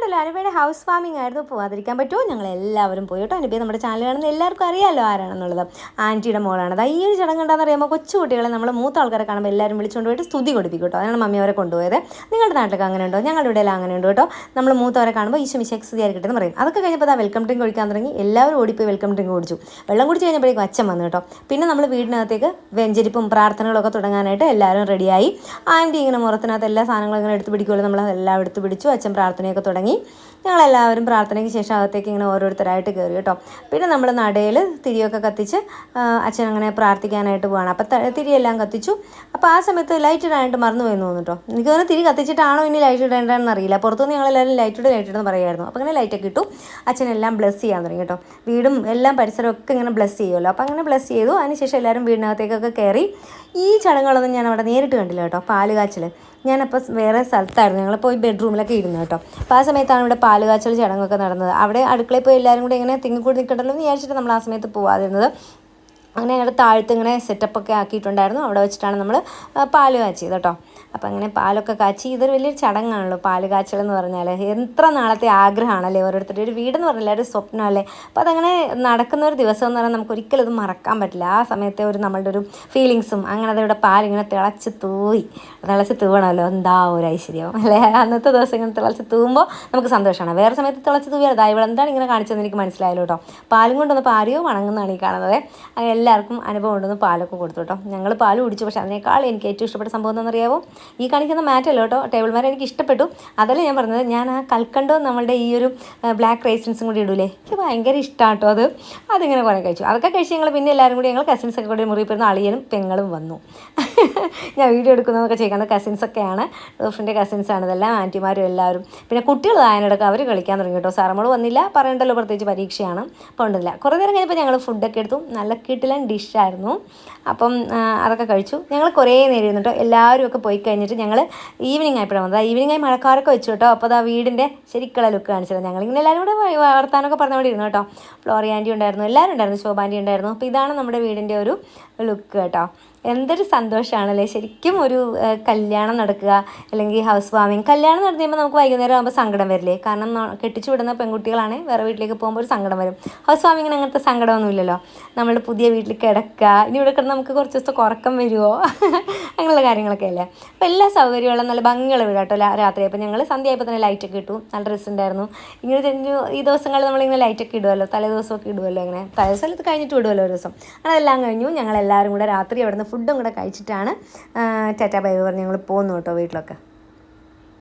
ഉണ്ടല്ലോ അനുപയുടെ house warming ആയിരുന്നു. പോകാതിരിക്കാൻ പറ്റുമോ? ഞങ്ങളെല്ലാവരും പോയി കേട്ടോ. അനുപയെ നമ്മുടെ ചാനൽ കാണുന്ന എല്ലാവർക്കും അറിയാമല്ലോ ആരാണെന്നുള്ളത്. ആൻറ്റിയുടെ മോളാണ്. അത് ഈ ഒരു ചടങ്ങ് എന്താണെന്ന് അറിയുമ്പോൾ കൊച്ചുകുട്ടികളെ നമ്മൾ മൂത്ത ആൾക്കാരെ കാണുമ്പോൾ എല്ലാവരും വിളിച്ചുകൊണ്ട് പോയിട്ട് സ്തുതി കൊടുപ്പിക്കും കേട്ടോ. അതാണ് മമ്മി അവരെ കൊണ്ടുപോയത്. നിങ്ങളുടെ നാട്ടിലൊക്കെ അങ്ങനെ ഉണ്ടോ? ഞങ്ങളുടെ ഇവിടെ എല്ലാം അങ്ങനെ ഉണ്ട് കേട്ടോ. നമ്മൾ മൂത്തവരെ കാണുമ്പോൾ ഈശോ മിശിഹായ്ക്ക് സ്തുതിയായിരിക്കട്ടെ എന്ന് പറയും. അതൊക്കെ കഴിഞ്ഞപ്പോൾ വെൽക്കം ഡ്രിങ്ക് കുടിക്കാൻ തുടങ്ങി. എല്ലാവരും ഓടിപ്പോയി വെൽക്കം ഡ്രിങ്ക് കുടിച്ചു. വെള്ളം കുടിച്ച് കഴിഞ്ഞപ്പോഴേക്കും അച്ഛൻ വന്നു കേട്ടോ. പിന്നെ നമ്മൾ വീടിനകത്തേക്ക് വെഞ്ചരിപ്പും പ്രാർത്ഥനകളൊക്കെ തുടങ്ങാനായിട്ട് എല്ലാവരും റെഡിയായി. ആൻറ്റി ഇങ്ങനെ മുറത്തിനകത്ത് എല്ലാ സാധനങ്ങളും ഇങ്ങനെ എടുത്ത് പിടിക്കുമല്ലോ. നമ്മളതെല്ലാം എടുത്ത് പിടിച്ചു. അച്ഛൻ പ്രാർത്ഥനയൊക്കെ തുടങ്ങി. ഞങ്ങളെല്ലാവരും പ്രാർത്ഥനയ്ക്ക് ശേഷം അകത്തേക്ക് ഇങ്ങനെ ഓരോരുത്തരായിട്ട് കയറി കേട്ടോ. പിന്നെ നമ്മൾ നടയിൽ തിരിയൊക്കെ കത്തിച്ച് അച്ഛൻ അങ്ങനെ പ്രാർത്ഥിക്കാനായിട്ട് പോവാണ്. അപ്പം തിരിയെല്ലാം കത്തിച്ചു. അപ്പോൾ ആ സമയത്ത് ലൈറ്റ് ഇടാനായിട്ട് മറന്നു പോയെന്ന് തോന്നുന്നു കേട്ടോ. എനിക്ക് തോന്നുന്നു തിരി കത്തിച്ചിട്ടാണോ ഇനി ലൈറ്റ് ഇടേണ്ടതെന്ന് അറിയില്ല. പുറത്തുനിന്ന് ഞങ്ങളെല്ലാവരും ലൈറ്റ് ഇടുന്നു പറയുമായിരുന്നു. അപ്പോൾ അങ്ങനെ ലൈറ്റൊക്കെ ഇട്ടു. അച്ഛനെല്ലാം ബ്ലെസ് ചെയ്യാൻ തുടങ്ങി കേട്ടോ. വീടും എല്ലാം പരിസരമൊക്കെ ഇങ്ങനെ ബ്ലെസ് ചെയ്യുമല്ലോ. അപ്പോൾ അങ്ങനെ ബ്ലെസ് ചെയ്തു. അതിനുശേഷം എല്ലാവരും വീടിനകത്തേക്കൊക്കെ കയറി. ഈ ചടങ്ങുകളൊന്നും ഞാൻ അവിടെ നേരിട്ട് കണ്ടില്ല കേട്ടോ. പാല് കാച്ചൽ ഞാനപ്പോൾ വേറെ സ്ഥലത്തായിരുന്നു. ഞങ്ങളിപ്പോൾ ഈ ബെഡ്റൂമിലൊക്കെ ഇരുന്നു കേട്ടോ. അപ്പോൾ ആ സമയത്താണ് ഇവിടെ പാല് കാച്ചൽ ചടങ്ങൊക്കെ നടന്നത്. അവിടെ അടുക്കളയിൽ പോയി എല്ലാവരും കൂടി ഇങ്ങനെ തിങ്ങിക്കൂടി നിൽക്കണ്ടല്ലോ എന്ന് വിചാരിച്ചിട്ട് നമ്മൾ ആ സമയത്ത് പോകാതിരുന്നത്. അങ്ങനെ ഞങ്ങളുടെ താഴത്ത് ഇങ്ങനെ സെറ്റപ്പൊക്കെ ആക്കിയിട്ടുണ്ടായിരുന്നു. അവിടെ വെച്ചിട്ടാണ് നമ്മൾ പാല് കാച്ചിയത് കേട്ടോ. അപ്പോൾ അങ്ങനെ പാലൊക്കെ കാച്ചി. ഇതൊരു വലിയൊരു ചടങ്ങാണല്ലോ പാല് കാച്ചൽ എന്ന് പറഞ്ഞാൽ. എത്ര നാളത്തെ ആഗ്രഹമാണല്ലേ ഓരോരുത്തരുടെ. ഒരു വീടെന്ന് പറഞ്ഞാൽ ഒരു സ്വപ്നമല്ലേ. അപ്പോൾ അതങ്ങനെ നടക്കുന്ന ഒരു ദിവസം എന്ന് പറഞ്ഞാൽ നമുക്ക് ഒരിക്കലും ഇത് മറക്കാൻ പറ്റില്ല. ആ സമയത്തെ ഒരു നമ്മളുടെ ഒരു ഫീലിങ്സും അങ്ങനെ അതിവിടെ പാലിങ്ങനെ തിളച്ച് തൂവണമല്ലോ. എന്താ ഒരു ഐശ്വര്യം അല്ലേ. അന്നത്തെ ദിവസം ഇങ്ങനെ തിളച്ച് തൂവുമ്പോൾ നമുക്ക് സന്തോഷമാണ്. വേറെ സമയത്ത് തിളച്ച് തൂവിയാൽ അതാ ഇവിടെ എന്താണ് ഇങ്ങനെ കാണിച്ചതെന്ന് എനിക്ക് മനസ്സിലായല്ലോ കേട്ടോ. പാലും കൊണ്ടൊന്ന് ആരെയോ വണങ്ങുന്നതാണ് ഈ കാണുന്നത്. അങ്ങനെ എല്ലാവർക്കും അനുഭവം ഉണ്ടെന്ന് പാലൊക്കെ കൊടുത്തു കേട്ടോ. ഞങ്ങൾ പാൽ കുടിച്ചു. പക്ഷേ അതിനേക്കാൾ എനിക്ക് ഏറ്റവും ഇഷ്ടപ്പെട്ട സംഭവം എന്താണെന്നറിയാമോ? ഈ കാണിക്കുന്ന മാറ്റല്ലോ കേട്ടോ. ടേബിൾ മാറ്റ് എനിക്ക് ഇഷ്ടപ്പെട്ടു. അതല്ല ഞാൻ പറഞ്ഞത്. ഞാൻ ആ കൽക്കണ്ടവും നമ്മളുടെ ഈ ഒരു ബ്ലാക്ക് റൈസിൻസും കൂടി ഇടൂലേ, എനിക്ക് ഭയങ്കര ഇഷ്ടമാണ് കേട്ടോ. അതിങ്ങനെ കുറേ കഴിച്ചു. അതൊക്കെ കഴിച്ച് ഞങ്ങൾ പിന്നെ എല്ലാവരും കൂടി ഞങ്ങൾ കസിൻസൊക്കെ കൂടി മുറി പോയിരുന്ന അളിയനും പെങ്ങളും വന്നു. ഞാൻ വീഡിയോ എടുക്കുന്നതൊക്കെ ചെയ്യുന്നത് കസിൻസൊക്കെയാണ്. റൂഫിൻ്റെ കസിൻസാണ് ഇതെല്ലാം. ആൻറ്റിമാരും എല്ലാവരും. പിന്നെ കുട്ടികൾ അതിനിടയ്ക്ക് അവർ കളിക്കാൻ തുടങ്ങി കേട്ടോ. സാറമ്മൾ വന്നില്ല, പറയണ്ടല്ലോ, പ്രത്യേകിച്ച് പരീക്ഷയാണ്. അപ്പോൾ ഉണ്ടില്ല. കുറേ നേരം കഴിഞ്ഞപ്പോൾ ഞങ്ങൾ ഫുഡൊക്കെ എടുത്തു. നല്ല കിടിലൻ ഡിഷായിരുന്നു. അപ്പം അതൊക്കെ കഴിച്ചു. ഞങ്ങൾ കുറേ നേരം ഇരുന്നു കേട്ടോ. എല്ലാവരും ഒക്കെ പോയി കഴിഞ്ഞിട്ട് ഞങ്ങൾ ഈവനിങ് ആയപ്പോഴാണ് വന്നത്. ഈവനിങ് ആയി മഴക്കാരൊക്കെ വെച്ചു കേട്ടോ. അപ്പോൾ ആ വീടിൻ്റെ ശരിക്കുള്ള ലുക്ക് കാണിച്ചത്. ഞങ്ങളിങ്ങനെ എല്ലാവരും കൂടെ വർത്താനൊക്കെ പറഞ്ഞുകൊണ്ട് ഇരുന്നു കേട്ടോ. ഫ്ലോറി ആൻറ്റി ഉണ്ടായിരുന്നു, എല്ലാവരും ഉണ്ടായിരുന്നു, ശോഭ ആൻറ്റി ഉണ്ടായിരുന്നു. അപ്പോൾ ഇതാണ് നമ്മുടെ വീടിൻ്റെ ഒരു ലുക്ക് കേട്ടോ. എന്തൊരു സന്തോഷമാണല്ലേ ശരിക്കും. ഒരു കല്യാണം നടക്കുക അല്ലെങ്കിൽ ഹൗസ് വാമിങ്. കല്യാണം നടന്നു കഴിയുമ്പോൾ നമുക്ക് വൈകുന്നേരം ആകുമ്പോൾ സങ്കടം വരില്ലേ. കാരണം കെട്ടിച്ചു വിടുന്ന പെൺകുട്ടികളാണ്. വേറെ വീട്ടിലേക്ക് പോകുമ്പോൾ ഒരു സങ്കടം വരും. ഹൗസ് വാമിങ്ങിന് അങ്ങനത്തെ സങ്കടമൊന്നുമില്ലല്ലോ. നമ്മൾ പുതിയ വീട്ടിൽ കിടക്കുക, ഇനി ഇവിടെ കിടന്ന് നമുക്ക് കുറച്ച് ദിവസത്തെ ഉറക്കം വരുമോ, അങ്ങനെയുള്ള കാര്യങ്ങളൊക്കെ അല്ലേ. അപ്പോൾ എല്ലാ സൗകര്യമുള്ള നല്ല ഭംഗിയുള്ള വീടാട്ടോ. രാത്രി അപ്പോൾ ഞങ്ങൾ സന്ധ്യയായപ്പോൾ തന്നെ ലൈറ്റൊക്കെ ഇട്ടു. നല്ല രസമുണ്ടായിരുന്നു. ഇങ്ങനെ ഈ ദിവസങ്ങളിൽ നമ്മളിങ്ങനെ ലൈറ്റൊക്കെ ഇടുമല്ലോ, തലേ ദിവസമൊക്കെ ഇടുമല്ലോ. അങ്ങനെ തലേ ദിവസം ഇത് കഴിഞ്ഞിട്ട് ഇടുമല്ലോ ഒരു ദിവസം. അതെല്ലാം കഴിഞ്ഞു. ഞങ്ങളെല്ലാവരും കൂടെ രാത്രി അവിടെ നിന്ന് ഫുഡും കൂടെ കഴിച്ചിട്ടാണ് ടാറ്റാ ബൈ പറഞ്ഞ് ഞങ്ങൾ പോകുന്നു കേട്ടോ വീട്ടിലൊക്കെ.